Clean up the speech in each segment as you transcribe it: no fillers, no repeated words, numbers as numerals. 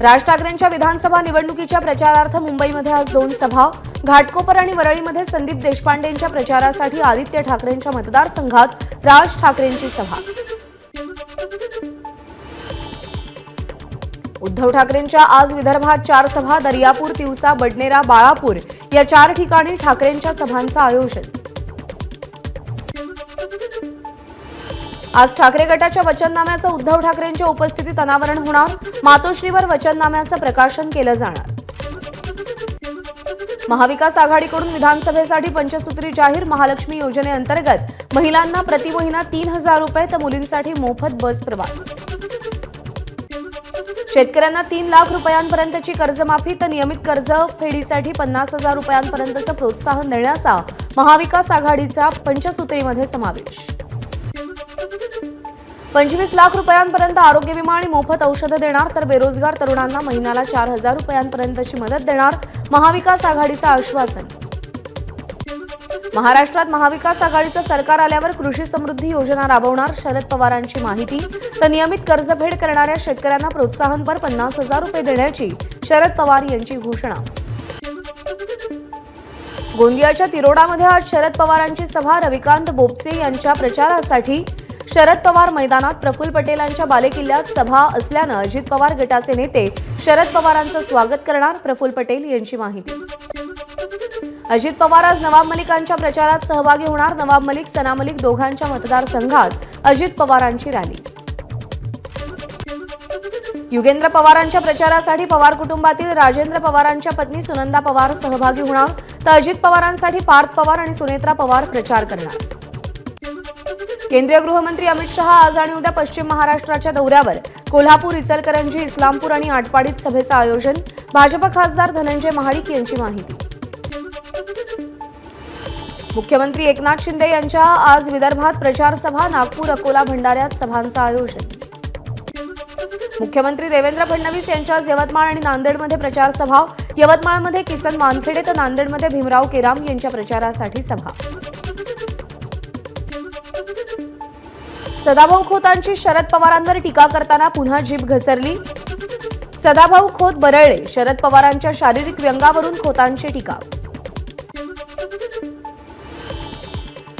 राज ठाकरेंच्या विधानसभा निवडणुकीच्या प्रचारार्थ मुंबईमध्ये आज 2 सभा। घाटकोपर आणि वरळीमध्ये संदीप देशपांडेंच्या प्रचारासाठी आदित्य ठाकरेंच्या मतदारसंघात राज ठाकरेंची सभा। उद्धव ठाकरेंच्या आज विदर्भात 4 सभा। दर्यापूर, तिवसा, बडनेरा, बाळापूर या 4 ठिकाणी ठाकरेंच्या सभांचं आयोजन। आज ठाकरे गटाच्या वचननाम्याचं उद्धव ठाकरेंच्या उपस्थितीत अनावरण होणार। मातोश्रीवर वचननाम्याचं प्रकाशन केलं जाणार। महाविकास आघाडीकडून विधानसभेसाठी पंचसूत्री जाहीर। महालक्ष्मी योजनेअंतर्गत महिलांना प्रति महिना 3000 रुपये तर मुलींसाठी मोफत बस प्रवास। शेतकऱ्यांना 3 लाख रुपयांपर्यंतची कर्जमाफी तर नियमित कर्ज फेडीसाठी 50,000 रुपयांपर्यंतचं प्रोत्साहन देण्याचा महाविकास आघाडीचा पंचसूत्रीमध्ये समावेश। 25 लाख रुपयांपर्यंत आरोग्य विमा आणि मोफत औषधं देणार तर बेरोजगार तरुणांना महिन्याला 4,000 रुपयांपर्यंतची मदत देणार महाविकास आघाडीचं आश्वासन। महाराष्ट्रात महाविकास आघाडीचं सरकार आल्यावर कृषी समृद्धी योजना राबवणार शरद पवारांची माहिती तर नियमित कर्जफेड करणाऱ्या शेतकऱ्यांना प्रोत्साहनपर 50,000 रुपये देण्याची शरद पवार यांची घोषणा। गोंदियाच्या तिरोडामध्ये आज शरद पवारांची सभा। रविकांत बोपचे यांच्या प्रचारासाठी शरद पवार मैदानात। प्रफुल्ल पटेलांच्या बालेकिल्ल्यात सभा असल्यानं अजित पवार गटाचे नेते शरद पवारांचं स्वागत करणार प्रफुल्ल पटेल यांची माहिती। अजित पवार आज नवाब मलिकांच्या प्रचारात सहभागी होणार। नवाब मलिक, सना मलिक दोघांच्या मतदारसंघात अजित पवारांची रॅली। युगेंद्र पवारांच्या प्रचारासाठी पवार कुटुंबातील राजेंद्र पवारांच्या पत्नी सुनंदा पवार सहभागी होणार तर अजित पवारांसाठी पार्थ पवार आणि सुनेत्रा पवार प्रचार करणार। केंद्रीय गृहमंत्री अमित शहा आज आणि उद्या पश्चिम महाराष्ट्राच्या दौऱ्यावर। कोल्हापूर, इचलकरंजी, इस्लामपूर आणि आटपाडीत सभेचं आयोजन। भाजप खासदार धनंजय महाडिक यांची माहिती। मुख्यमंत्री एकनाथ शिंदे यांच्या आज विदर्भात प्रचार सभा। नागपूर, अकोला, भंडाऱ्यात सभांचं आयोजन। मुख्यमंत्री देवेंद्र फडणवीस यांच्या आज यवतमाळ आणि नांदेडमध्ये प्रचार सभा। यवतमाळमध्ये किसन वानखेडे तर नांदेडमध्ये भीमराव केराम यांच्या प्रचारासाठी सभा। सदाभाऊ खोतांची शरद पवारांवर टीका करताना पुन्हा जीभ घसरली। सदाभाऊ खोत बरळले। शरद पवारांच्या शारीरिक व्यंगावरून खोतांची टीका।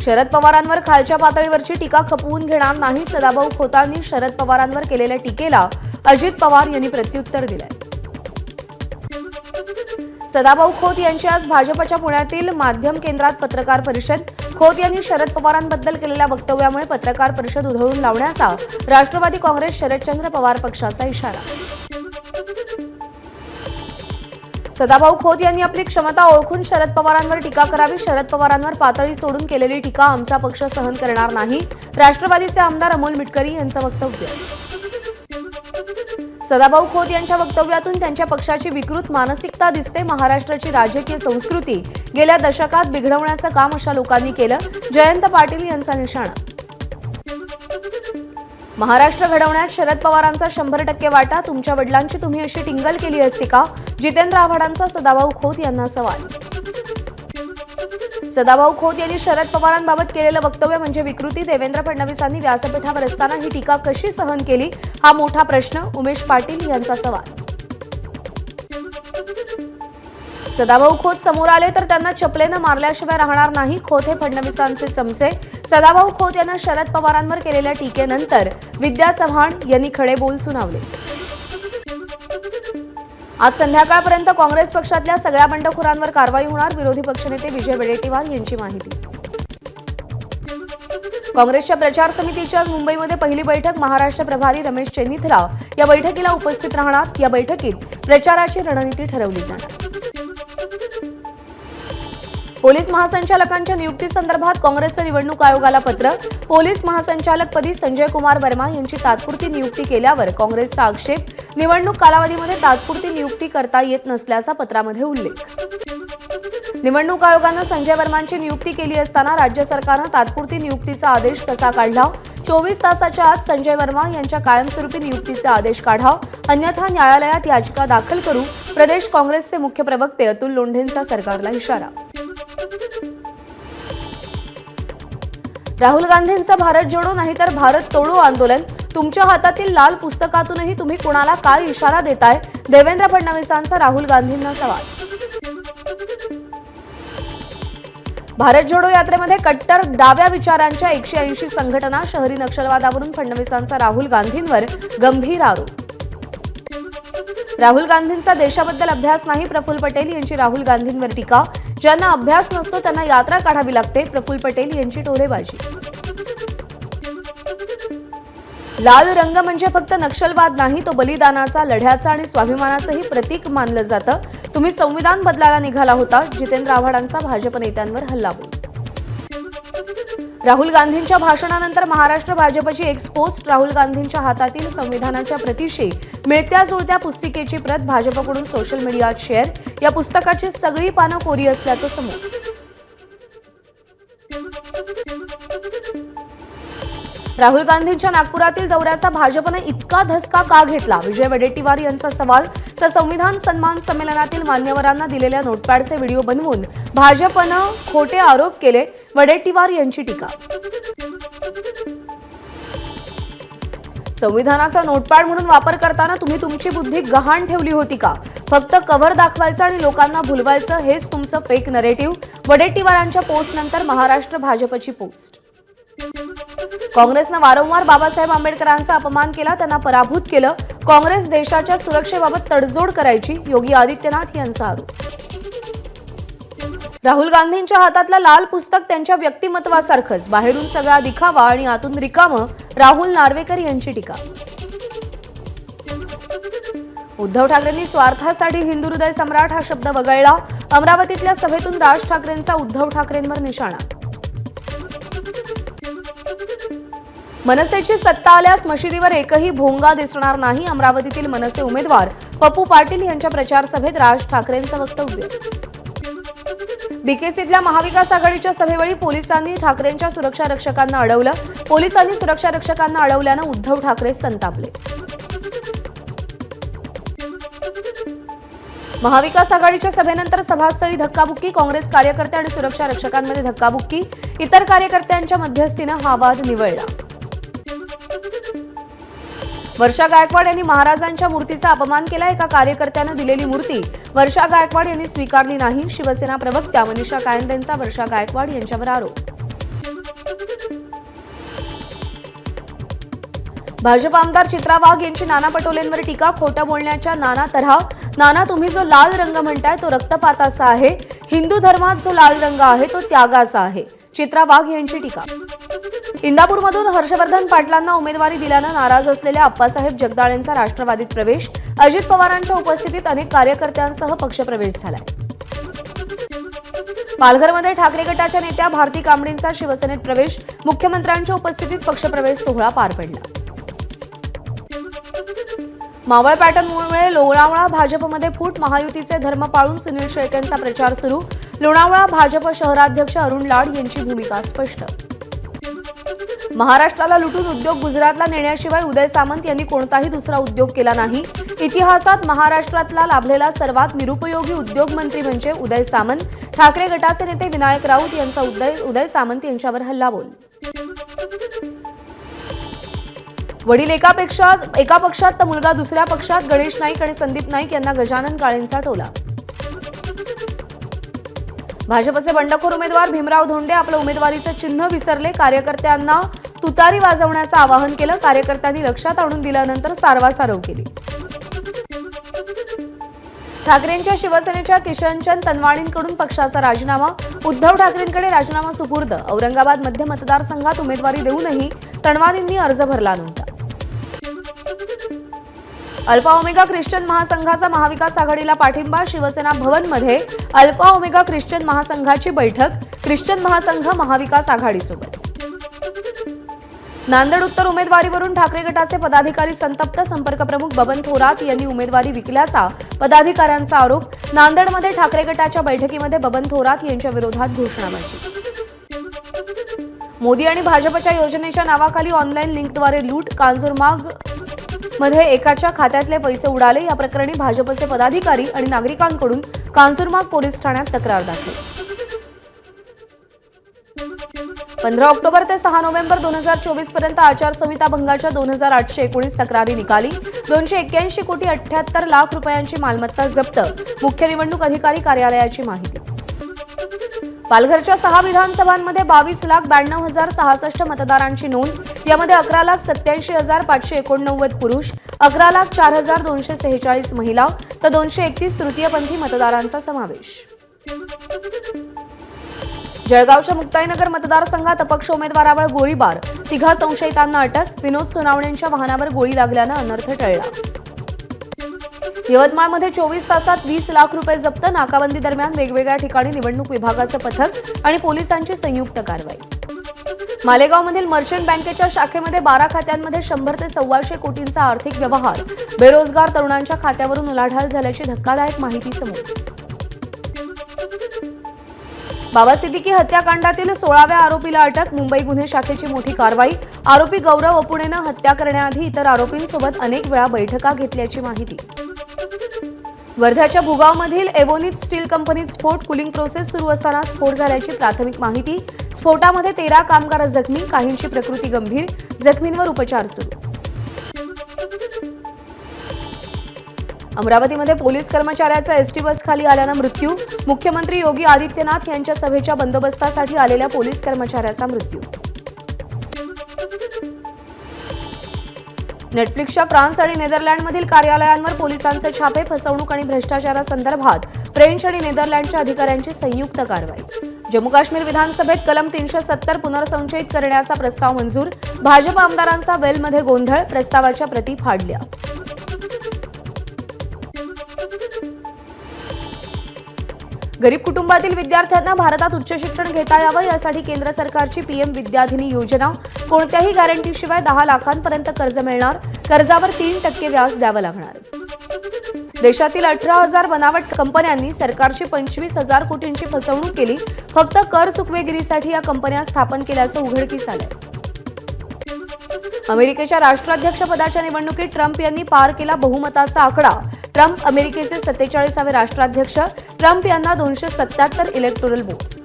शरद पवारांवर खालच्या पातळीवरची टीका खपवून घेणार नाही। सदाभाऊ खोतांनी शरद पवारांवर केलेल्या टीकेला अजित पवार यांनी प्रत्युत्तर दिलंय। सदाभाऊ खोत यांची आज भाजपच्या पुण्यातील माध्यम केंद्रात पत्रकार परिषद। खोत यांनी शरद पवारांबद्दल केलेल्या वक्तव्यामुळे पत्रकार परिषद उधळून लावण्याचा राष्ट्रवादी काँग्रेस शरदचंद्र पवार पक्षाचा इशारा। सदाभाऊ खोत यांनी आपली क्षमता ओळखून शरद पवारांवर टीका करावी। शरद पवारांवर पातळी सोडून केलेली टीका आमचा पक्ष सहन करणार नाही। राष्ट्रवादीचे आमदार अमोल मिटकरी यांचं वक्तव्य। सदाभाऊ खोत यांच्या वक्तव्यातून त्यांच्या पक्षाची विकृत मानसिकता दिसते। महाराष्ट्राची राजकीय संस्कृती गेल्या दशकात बिघडवण्याचं काम अशा लोकांनी केलं। जयंत पाटील यांचा निशाणा। महाराष्ट्र घडवण्यात शरद पवारांचा 100% वाटा। तुमच्या वडिलांची तुम्ही अशी टिंगल केली असती का? जितेंद्र आव्हाडांचा सदाभाऊ खोत यांना सवाल। सदाभाऊ खोत यांनी शरद पवारांबाबत केलेलं वक्तव्य म्हणजे विकृती। देवेंद्र फडणवीसांनी व्यासपीठावर असताना ही टीका कशी सहन केली हा मोठा प्रश्न। उमेश पाटील यांचा सवाल। सदाभाऊ खोत समोर आले तर त्यांना चपलेनं मारल्याशिवाय राहणार नाही। खोत हे फडणवीसांचे चमचे। सदाभाऊ खोत यांना शरद पवारांवर केलेल्या टीकेनंतर विद्या चव्हाण यांनी खडे बोल सुनावले। आज संध्याकाळपर्यंत काँग्रेस पक्षातल्या सगळ्या बंडखोरांवर कारवाई होणार। विरोधी पक्षनेते विजय वडेट्टीवार यांची माहिती। काँग्रेसच्या प्रचार समितीची आज मुंबईमध्ये पहिली बैठक। महाराष्ट्र प्रभारी रमेश चेन्नीथराव या बैठकीला उपस्थित राहणार। या बैठकीत प्रचाराची रणनीती ठरवली जाणार। पोलीस महासंचालकांच्या नियुक्तीसंदर्भात काँग्रेसचं निवडणूक आयोगाला पत्र। पोलीस महासंचालकपदी संजय कुमार वर्मा यांची तात्पुरती नियुक्ती केल्यावर काँग्रेसचा आक्षेप। निवडणूक कालावधीमध्ये तात्पुरती नियुक्ती करता येत नसल्याचा पत्रामध्ये उल्लेख। निवडणूक आयोगानं संजय वर्मांची नियुक्ती केली असताना राज्य सरकारनं तात्पुरती नियुक्तीचा आदेश कसा काढला? 24 तासाच्या आत संजय वर्मा यांच्या कायमस्वरूपी नियुक्तीचा आदेश काढा, अन्यथा न्यायालयात याचिका दाखल करू। प्रदेश काँग्रेसचे मुख्य प्रवक्ते अतुल लोंढेंचा सरकारला इशारा। राहुल गांधींचं भारत जोडो नाहीतर भारत तोडो आंदोलन। तुमच्या हातातील लाल पुस्तकातूनही तुम्ही कुणाला काय इशारा देताय? देवेंद्र फडणवीसांचा राहुल गांधींना सवाल। भारत जोडो यात्रेमध्ये कट्टर डाव्या विचारांच्या 180 संघटना, शहरी नक्षलवादावरून फडणवीसांचा राहुल गांधींवर गंभीर आरोप। राहुल गांधींचा देशाबद्दल अभ्यास नाही, प्रफुल्ल पटेल यांची राहुल गांधींवर टीका। ज्यांना अभ्यास नसतो त्यांना यात्रा काढावी लागते, प्रफुल्ल पटेल यांची टोलेबाजी। लाल रंग म्हणजे फक्त नक्षलवाद नाही, तो बलिदानाचा, लढ्याचा आणि स्वाभिमानाचंही प्रतीक मानलं जातं। तुम्ही संविधान बदलायला निघाला होता। जितेंद्र आव्हाडांचा भाजप नेत्यांवर हल्लाबोल। राहुल गांधींच्या भाषणानंतर महाराष्ट्र भाजपची एक्स पोस्ट। राहुल गांधींच्या हातातील संविधानाच्या प्रतीशी मिळत्या जुळत्या पुस्तिकेची प्रत भाजपकडून सोशल मीडियात शेअर। या पुस्तकाची सगळी पानं कोरी असल्याचं समोर। राहुल गांधींच्या नागपुरातील दौऱ्याचा भाजपने इतका धसका का घेतला? विजय वडेट्टीवार यांचा सवाल। तर संविधान सन्मान संमेलनातील मान्यवरांना दिलेल्या नोटपॅडचे व्हिडिओ बनवून भाजपनं खोटे आरोप केले, वडेट्टीवार यांची टीका। संविधानाचा नोटपॅड म्हणून वापर करताना तुम्ही तुमची बुद्धी गहाण ठेवली होती का? फक्त कव्हर दाखवायचं आणि लोकांना भुलवायचं, हेच तुमचं फेक नरेटिव्ह। वडेट्टीवारांच्या पोस्टनंतर महाराष्ट्र भाजपची पोस्ट। काँग्रेसनं वारंवार बाबासाहेब आंबेडकरांचा अपमान केला, त्यांना पराभूत केलं। काँग्रेस देशाच्या सुरक्षेबाबत तडजोड करायची, योगी आदित्यनाथ यांचा आरोप। राहुल गांधींच्या हातातलं लाल पुस्तक त्यांच्या व्यक्तिमत्वासारखंच, बाहेरून सगळा दिखावा आणि आतून रिकामं, राहुल नार्वेकर यांची टीका। उद्धव ठाकरेंनी स्वार्थासाठी हिंदू हृदय सम्राट हा शब्द वगळला, अमरावतीतल्या सभेतून राज ठाकरेंचा उद्धव ठाकरेंवर निशाणा। मनसेची सत्ता आल्यास मशिदीवर एकही भोंगा दिसणार नाही, अमरावतीतील मनसे उमेदवार पप्पू पाटील यांच्या प्रचार सभेत राज ठाकरेंचं वक्तव्य। बीकेसीतल्या महाविकास आघाडीच्या सभेवेळी पोलिसांनी ठाकरेंच्या सुरक्षा रक्षकांना अडवलं, पोलिसांनी सुरक्षा रक्षकांना अडवल्यानं उद्धव ठाकरे संतापले। महाविकास आघाडीच्या सभेनंतर सभास्थळी धक्काबुक्की, काँग्रेस कार्यकर्ते आणि सुरक्षा रक्षकांमध्ये धक्काबुक्की, इतर कार्यकर्त्यांच्या मध्यस्थीनं हा वाद निवळला। वर्षा गायकवाड यांनी महाराजांच्या मूर्तीचा अपमान केला, एका कार्यकर्त्यानं दिलेली मूर्ती वर्षा गायकवाड यांनी स्वीकारली नाही, शिवसेना प्रवक्त्या मनीषा कायंदेंचा वर्षा गायकवाड यांच्यावर आरोप। भाजप आमदार चित्रा वाघ यांची नाना पटोलेंवर टीका, खोटं बोलण्याच्या नाना तऱ्हा। नाना, तुम्ही जो लाल रंग म्हणताय तो रक्तपाताचा आहे, हिंदू धर्मात जो लाल रंग आहे तो त्यागाचा आहे, चित्रा वाघ यांची टीका। इंदापूरमधून हर्षवर्धन पाटलांना उमेदवारी दिल्यानं नाराज असलेल्या अप्पासाहेब जगदाळेंचा राष्ट्रवादीत प्रवेश, अजित पवारांच्या उपस्थितीत अनेक कार्यकर्त्यांसह पक्षप्रवेश झालाय। पालघरमध्ये ठाकरे गटाच्या नेत्या भारती कांबळींचा शिवसेनेत प्रवेश, मुख्यमंत्र्यांच्या उपस्थितीत पक्षप्रवेश सोहळा पार पडला। मावळ पॅटर्नमुळे लोणावळा भाजपमध्ये फूट, महायुतीचे धर्म पाळून सुनील शेळकेंचा प्रचार सुरू, लोणावळा भाजप शहराध्यक्ष अरुण लाड यांची भूमिका स्पष्ट। महाराष्ट्राला लुटून उद्योग गुजरातला नेण्याशिवाय उदय सामंत यांनी कोणताही दुसरा उद्योग केला नाही, इतिहासात महाराष्ट्रातला लाभलेला सर्वात निरुपयोगी उद्योग मंत्री म्हणजे उदय सामंत, ठाकरे गटाचे नेते विनायक राऊत यांचा उदय सामंत यांच्यावर हल्लाबोल। वडील एका पक्षात तर मुलगा दुसऱ्या पक्षात, गणेश नाईक आणि संदीप नाईक यांना गजानन काळेंचा टोला। भाजपचे बंडखोर उमेदवार भीमराव धोंडे आपलं उमेदवारीचं चिन्ह विसरले, कार्यकर्त्यांना तुतारी वाजवण्याचं आवाहन केलं, कार्यकर्त्यांनी लक्षात आणून दिल्यानंतर सारवासारव केली। ठाकरेंच्या शिवसेनेच्या किशनचंद तनवाणींकडून पक्षाचा राजीनामा, उद्धव ठाकरेंकडे राजीनामा सुपूर्द, औरंगाबाद मध्य मतदारसंघात उमेदवारी देऊनही तनवाणींनी अर्ज भरला नव्हता। अल्फा ओमेगा ख्रिश्चन महासंघाचा महाविकास आघाडीला पाठिंबा, शिवसेना भवनमध्ये अल्फा ओमेगा ख्रिश्चन महासंघाची बैठक, ख्रिश्चन महासंघ महाविकास आघाडीसोबत। नांदेड उत्तर उमेदवारीवरून ठाकरे गटाचे पदाधिकारी संतप्त, संपर्क प्रमुख बबन थोरात यांनी उमेदवारी विकल्याचा पदाधिकाऱ्यांचा आरोप, नांदेडमध्ये ठाकरे गटाच्या बैठकीमध्ये बबन थोरात यांच्या विरोधात घोषणाबाजी। मोदी आणि भाजपच्या योजनेच्या नावाखाली ऑनलाईन लिंकद्वारे लूट, कांजूरमार्ग मध्ये एकाच्या खात्यातले पैसे उडाले, या प्रकरणी भाजपचे पदाधिकारी आणि नागरिकांकडून कांजूरमार्ग पोलीस ठाण्यात तक्रार दाखल। 15 ऑक्टोबर ते 6 नोव्हेंबर 2024 पर्यंत आचारसंहिता भंगाच्या 2819 तक्रारी निकाली. 281 कोटी 78 लाख रुपयांची मालमत्ता जप्त. मुख्य निवडणूक अधिकारी कार्यालयाची माहिती. पालघरच्या 6 विधानसभांमध्ये 22,92,066 मतदारांची नोंद. यामध्ये 11,87,589 पुरुष, 11,04,246 महिला तर 231 तृतीयपंथी मतदारांचा समावेश. जळगावच्या मुक्ताईनगर मतदारसंघात अपक्ष उमेदवारावर गोळीबार. 3 संशयितांना अटक. विनोद सोनावणेंच्या वाहनावर गोळी लागल्यानं अनर्थ टळला. यवतमाळमध्ये 24 तासात 20 लाख रुपये जप्त. नाकाबंदी दरम्यान वेगवेगळ्या ठिकाणी निवडणूक विभागाचं पथक आणि पोलिसांची संयुक्त कारवाई. मालेगावमधील मर्चंट बँकेच्या शाखेमध्ये 12 खात्यांमध्ये 100 ते 125 कोटींचा आर्थिक व्यवहार. बेरोजगार तरुणांच्या खात्यावरून उलाढाल झाल्याची धक्कादायक माहिती समोर. बाबा सिद्दीकी हत्याकांडातील 16व्या आरोपीला अटक. मुंबई गुन्हे शाखेची मोठी कारवाई. आरोपी गौरव अपुणेनं हत्या करण्याआधी इतर आरोपींसोबत अनेक वेळा बैठका घेतल्याची माहिती. वर्ध्याच्या भुगावमधील एव्होनित स्टील कंपनीत स्फोट. कुलिंग प्रोसेस सुरू असताना स्फोट झाल्याची प्राथमिक माहिती. स्फोटामध्ये 13 कामगार जखमी. काहींची प्रकृती गंभीर. जखमींवर उपचार सुरू. अमरावतीमध्ये पोलीस कर्मचाऱ्याचा एसटी बस खाली आल्यानं मृत्यू. मुख्यमंत्री योगी आदित्यनाथ यांच्या सभेच्या बंदोबस्तासाठी आलेल्या पोलीस कर्मचाऱ्याचा मृत्यू. नेटफ्लिक्सच्या फ्रान्स आणि नेदरलँडमधील कार्यालयांवर पोलिसांचे छापे. फसवणूक आणि भ्रष्टाचारासंदर्भात फ्रेंच आणि नेदरलँडच्या अधिकाऱ्यांची संयुक्त कारवाई. जम्मू काश्मीर विधानसभेत कलम 370 पुनर्संचयित करण्याचा प्रस्ताव मंजूर. भाजप आमदारांचा वेलमध्ये गोंधळ. प्रस्तावाच्या प्रती फाडल्या. गरीब कुटुंबातील विद्यार्थ्यांना भारतात उच्च शिक्षण घेता यावं यासाठी केंद्र सरकारची पीएम विद्याधिनी योजना. कोणत्याही गॅरंटीशिवाय 10 लाखांपर्यंत कर्ज मिळणार. कर्जावर 3% व्याज द्यावं लागणार. देशातील 18,000 बनावट कंपन्यांनी सरकारची 25,000 कोटींची फसवणूक केली. फक्त कर चुकवेगिरीसाठी या कंपन्या स्थापन केल्याचं उघडकीस आलंय. अमेरिकेच्या राष्ट्राध्यक्षपदाच्या निवडणुकीत ट्रम्प यांनी पार केला बहुमताचा आकडा. ट्रम्प अमेरिकेचे 47वे राष्ट्राध्यक्ष. ट्रम्प यांना 277 इलेक्टोरल वोट्स.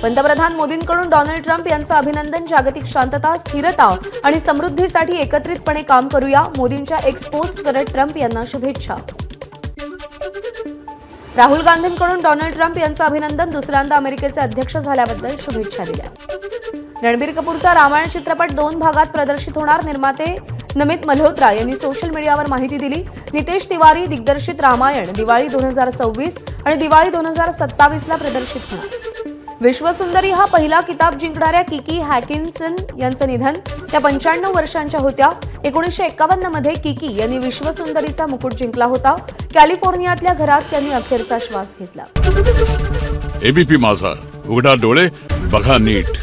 पंतप्रधान मोदींकडून डोनाल्ड ट्रम्प यांचं अभिनंदन. जागतिक शांतता, स्थिरता आणि समृद्धीसाठी एकत्रितपणे काम करूया. मोदींच्या एक्स पोस्ट करत ट्रम्प यांना शुभेच्छा. राहुल गांधींकडून डोनाल्ड ट्रम्प यांचं अभिनंदन. दुसऱ्यांदा अमेरिकेचे अध्यक्ष झाल्याबद्दल शुभेच्छा दिल्या. रणबीर कपूरचा रामायण चित्रपट 2 भागात प्रदर्शित होणार. निर्माते नमित मल्होत्रा यांनी सोशल मीडियावर माहिती दिली. नितेश तिवारी दिग्दर्शित रामायण दिवाळी 2026 आणि दिवाळी 2027 ला प्रदर्शित होणार. विश्वसुंदरी हा पहिला किताब जिंकणाऱ्या किकी हॅकिन्सन यांचं निधन. त्या 95 वर्षांच्या होत्या. 1951 मध्ये किकी यांनी विश्वसुंदरीचा मुकुट जिंकला होता. कॅलिफोर्नियातल्या घरात त्यांनी अखेरचा श्वास घेतला. एबीपी माझा, उघडा डोळे बघा नीट.